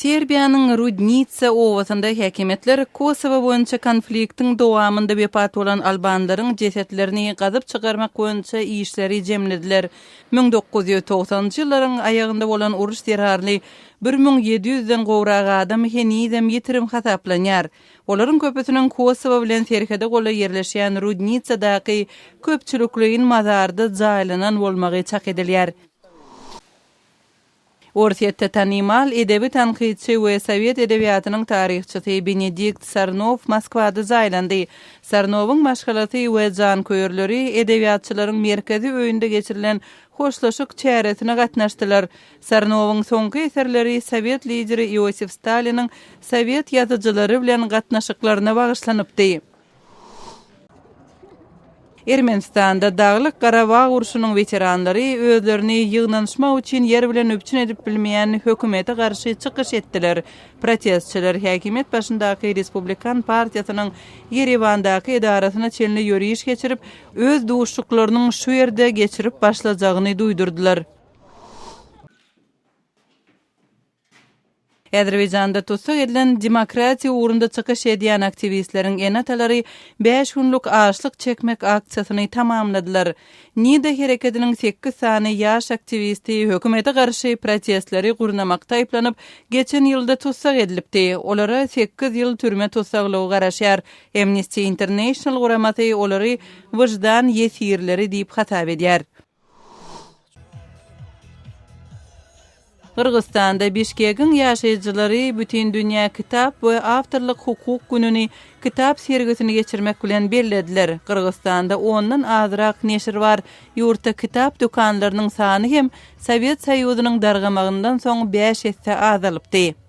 Serbiyanın Rudnica owasında häkimetler Kosovo boýunça konfliktiň dowamında bepat bolan albanlaryň jesetlerini gazyp çygarmak boýunça işleri jemlediler. 1990-njy ýyllaryň aýagynda bolan uruş terrorly 1700-den gowrak adam henizem ýitirim hasaplanýar. Olaryň köpüsiniň Kosovo bilen serhede gola ýerleşýän Rudnicadaky köpçülikligiň mazarda jaýlanan bolmagy çak edilýär. Orsiýetde tanymal edebi tanqidçi we Sowet edebiýatynyň taryhçysy Benedikt Sarnov Moskwada jaýlandy. Sarnowyň maşgalaty we jan köýürleri edebiýatçylaryň merkezi öýünde geçirilen hoşlaşyk çäresine gatnaşdylar. Sarnowyň soňky eserleri Sowet lideri Iosif Staliniň Sowet ýazyjylary bilen gatnaşyklaryna bagyşlanypdy. Ermenistanda Dağlyk Qarabağ uruşunyň veteranlary özlerini ýygnanşmak üçin ýer bilen öpçün edip bilmeýän hökümete garşy çykyş etdiler. Protestçiler häkimet başyndaky Respublikan partiýasynyň Yerewandaky edarasyna çelni ýöriş geçirip, öz duşuklarynyň şu ýerde geçirip başlajagyny duýdurdylar. Azerbaýjanda tutsak edilen demokratiýa uğrunda çykyş edýän aktivistleriň enatalary 5 günlük açlyk çekmek aksiýasyny tamamladylar. Nida hereketiniň 8 sany ýaş aktivisti hökümete garşy protestleri gurnamakda aýplanyp, geçen ýylda tutsak edilipdi. Olara 8 ýyl türme tutsaklygy garaşýar. Amnesty International guramasy olary wyjdan ýesirleri diýip hasap edýär. Kırgızstanda Bişkegiň ýaşaýjylary bütün dünýä kitap we awtorlyk hukuk gününi kitap sergisini geçirmek bilen bellädiler. Kırgızstanda ondan azrak neşir bar. Ýurtda kitap dükanlarynyň sany hem Sowet Soýuzynyň dargamagyndan soň 5 hesse azalypdy.